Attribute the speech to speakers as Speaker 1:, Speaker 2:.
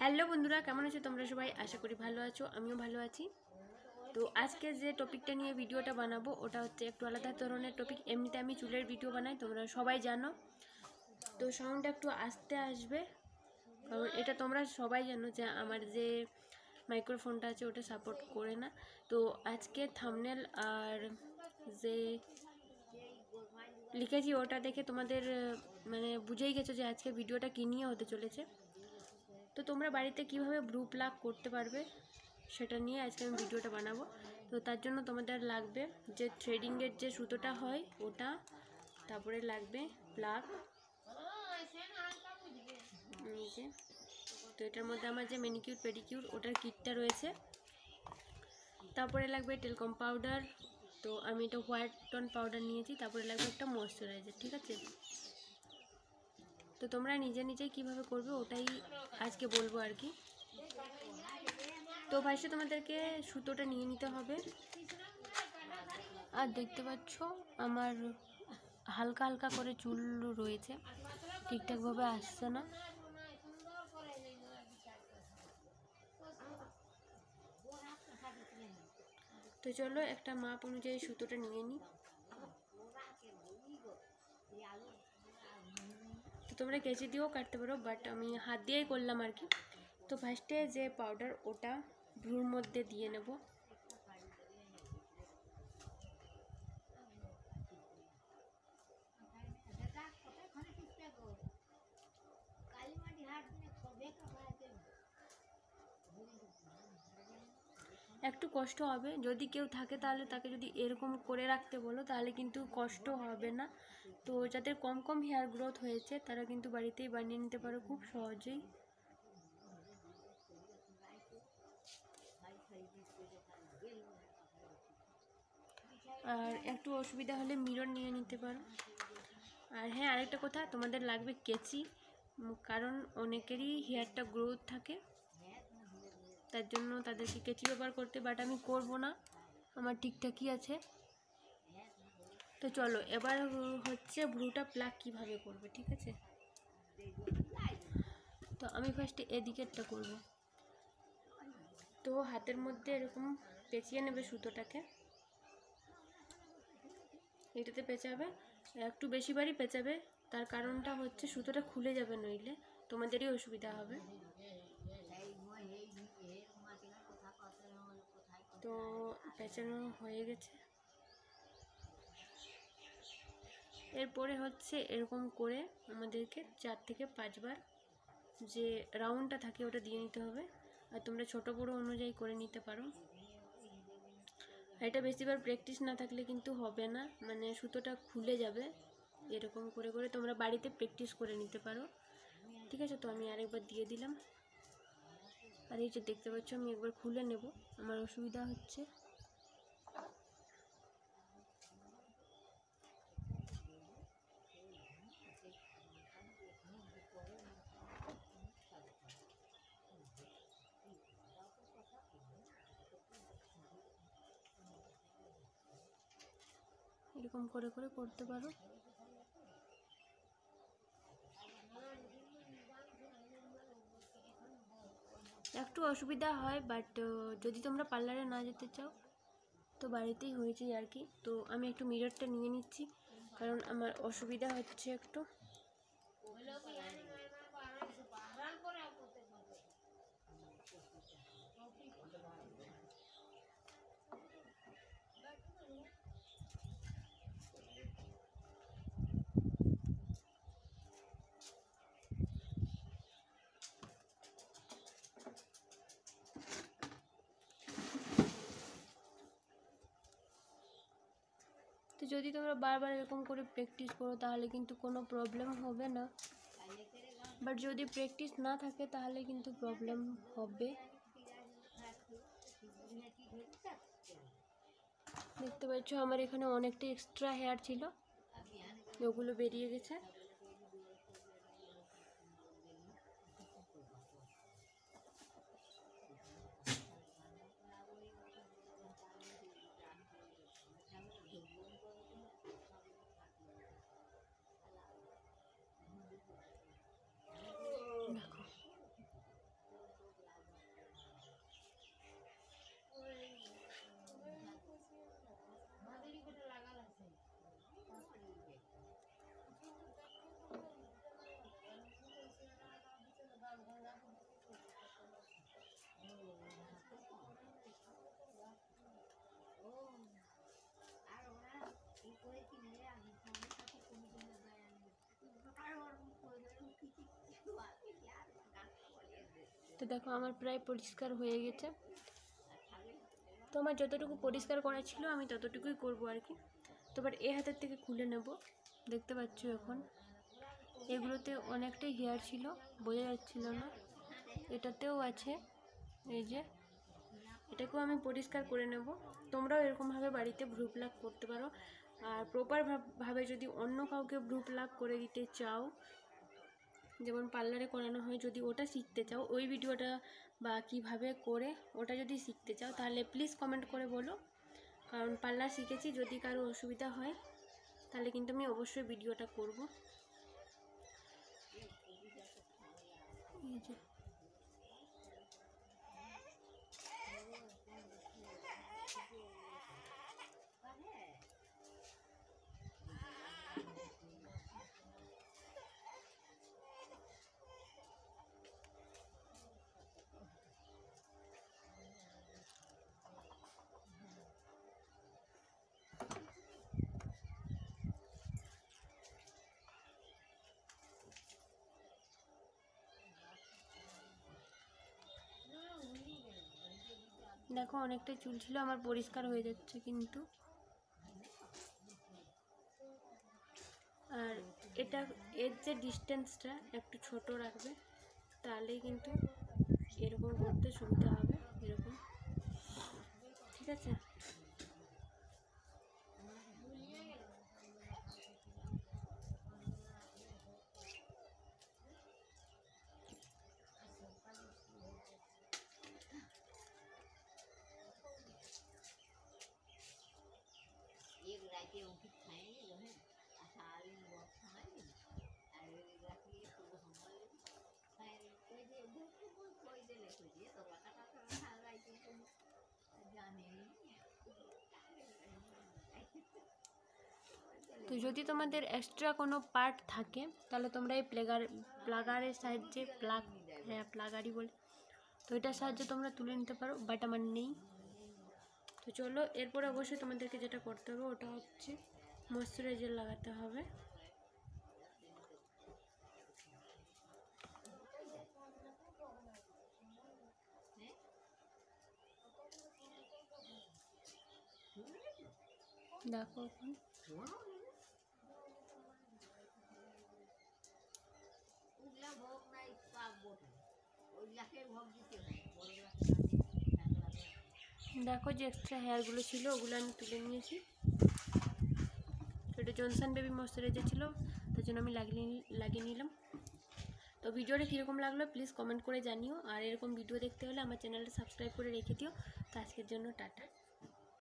Speaker 1: Hello বন্ধুরা, কেমন আছো তোমরা সবাই? আশা করি ভালো আছো, আমিও ভালো আছি। তো আজকে যে টপিকটা নিয়ে ভিডিওটা বানাবো ওটা হচ্ছে একটু আলাদা ধরনের টপিক। এমনিতে আমি চুলের ভিডিও বানাই, তোমরা সবাই জানো। তো সাউন্ডটা একটু আস্তে আসবে, কারণ এটা তোমরা সবাই জানো যে আমার যে মাইক্রোফোনটা আছে ওটা সাপোর্ট করে না। তো আজকে থাম্বনেল আর যে লিখেছি ওটা দেখে তোমাদের মানে বুঝেই গেছো যে আজকে ভিডিওটা কী নিয়ে হতে চলেছে। তো তোমরা বাড়িতে কিভাবে ব্রু প্লাগ করতে পারবে সেটা নিয়ে আজকে আমি ভিডিওটা বানাবো। তো তার জন্য তোমাদের লাগবে যে থ্রেডিংয়ের যে সুতোটা হয় ওটা, তারপরে লাগবে প্লাগ নিচে। তো এটার মধ্যে আমার যে ম্যানিকিউর পেডিকিউর ওটার কিটটা রয়েছে। তারপরে লাগবে টেলকম পাউডার, তো আমি এটা হোয়াইট টোন পাউডার নিয়েছি। তারপরে লাগবে একটা ময়েশ্চারাইজার, ঠিক আছে? তো তোমরা নিজে নিজেই কীভাবে করবে ওটাই আজকে বলবো আর কি। তো ফার্স্টে তোমাদেরকে সুতোটা নিয়ে নিতে হবে। আর দেখতে পাচ্ছ আমার হালকা হালকা করে চুল রয়েছে, ঠিকঠাকভাবে আসছে না। তো চলো একটা মাপ অনুযায়ী সুতোটা নিয়ে নিই। তো তোমরা কেচি দিয়েও কাটতে পারো, বাট আমি হাত দিয়েই করলাম আর কি। তো ফার্স্টে যে পাউডার ওটা ব্রুর মধ্যে দিয়ে নেব। একটু কষ্ট হবে, যদি কেউ থাকে তাহলে তাকে যদি এরকম করে রাখতে বলো তাহলে কিন্তু কষ্ট হবে না। তো যাদের কম কম হেয়ার গ্রোথ হয়েছে তারা কিন্তু বাড়িতেই বানিয়ে নিতে পারো খুব সহজেই। আর একটু অসুবিধা হলে মিরর নিয়ে নিতে পারো। আর হ্যাঁ, আরেকটা কথা, তোমাদের লাগবে কেচি, কারণ অনেকেরই হেয়ারটা গ্রোথ থাকে, তার জন্য তাদেরকে কেচি ব্যবহার করতে, বাট আমি করব না, আমার ঠিকঠাকই আছে। তো চলো এবার হচ্ছে ব্রুটা প্লাগ কিভাবে করবে, ঠিক আছে? তো আমি ফার্স্টে এদিকেরটা করব। তো হাতের মধ্যে এরকম পেঁচিয়ে নেবে সুতোটাকে, এটাতে পেঁচাবে, একটু বেশিবারই পেঁচাবে। তার কারণটা হচ্ছে সুতোটা খুলে যাবে, নইলে তোমাদেরই অসুবিধা হবে। তো পেঁচানো হয়ে গেছে। এরপরে হচ্ছে এরকম করে আমাদেরকে 4 থেকে 5 বার যে রাউন্ডটা থাকে ওটা দিয়ে নিতে হবে। আর তোমরা ছোট বড় অনুযায়ী করে নিতে পারো। এটা বেশিবার প্র্যাকটিস না থাকলে কিন্তু হবে না, মানে সুতোটা খুলে যাবে। এরকম করে করে তোমরা বাড়িতে প্র্যাকটিস করে নিতে পারো, ঠিক আছে? তো আমি আরেকবার দিয়ে দিলাম। আর এই যে দেখতে পাচ্ছ আমি একবার খুলে নেব, আমার অসুবিধা হচ্ছে। এরকম করে করে করতে পারো। একটু অসুবিধা হয়, বাট যদি তোমরা পার্লারে না যেতে চাও তো বাড়িতেই হয়ে যায় আর কি। তো আমি একটু মিররটা নিয়ে নিচ্ছি, কারণ আমার অসুবিধা হচ্ছে একটু। তো যদি তোমরা বারবার এরকম করে প্র্যাকটিস করো তাহলে কিন্তু কোনো প্রবলেম হবে না, বাট যদি প্র্যাকটিস না থাকে তাহলে কিন্তু প্রবলেম হবে। দেখতে পাচ্ছ আমার এখানে অনেকটা এক্সট্রা হেয়ার ছিল, ওগুলো বেরিয়ে গেছে। তো দেখো আমার প্রায় পরিষ্কার হয়ে গেছে। তো আমার যতটুকু পরিষ্কার করা ছিল আমি ততটুকুই করব আর কি। তো এবার এই হাতের থেকে খুলে নেব। দেখতে পাচ্ছ এখন এগুলোতে অনেকটাই হেয়ার ছিল, বোঝা যাচ্ছিল না। এটাতেও আছে, এই যে এটাকেও আমি পরিষ্কার করে নেব। তোমরাও এরকমভাবে বাড়িতে ভ্রু প্লাক করতে পারো। আর প্রপারভাবে যদি অন্য কাউকে ভ্রু প্লাক করে দিতে চাও, যেমন পার্লারে করানো হয়, যদি ওটা শিখতে চাও, ওই ভিডিওটা বা কিভাবে করে ওটা যদি শিখতে চাও, তাহলে প্লিজ কমেন্ট করে বলো। কারণ পার্লার শিখেছি, যদি কারো অসুবিধা হয় তাহলে কিন্তু আমি অবশ্যই ভিডিওটা করব। এই যে দেখো অনেকটা চুল ছিল, আমার পরিষ্কার হয়ে যাচ্ছে কিন্তু। আর এটা এর যে ডিস্টেন্সটা একটু ছোট রাখবে, তাহলেই কিন্তু এরকম করতে সুবিধা হবে, এরকম। ঠিক আছে? তো যদি তোমাদের এক্সট্রা কোনো পার্ট থাকে তাহলে তোমরা এই প্লাগারের সাহায্যে প্লাগারই বলে, তো এটার সাহায্যে তোমরা তুলে নিতে পারো, বাট আমার নেই। তো চলো, এরপরে অবশ্যই তোমাদেরকে যেটা করতে হবে ওটা হচ্ছে ময়শ্চারাইজার লাগাতে হবে। দেখো এখন দেখো যে এক্সট্রা হেয়ারগুলো ছিল ওগুলো আমি তুলে নিয়েছি। এটা জনসন বেবি ময়শ্চারাইজার ছিল, তার জন্য আমি লাগিয়ে নিলাম। তো ভিডিওটা কীরকম লাগলো প্লিজ কমেন্ট করে জানিও। আর এরকম ভিডিও দেখতে হলে আমার চ্যানেলটা সাবস্ক্রাইব করে রেখে দিও। তো আজকের জন্য টাটা।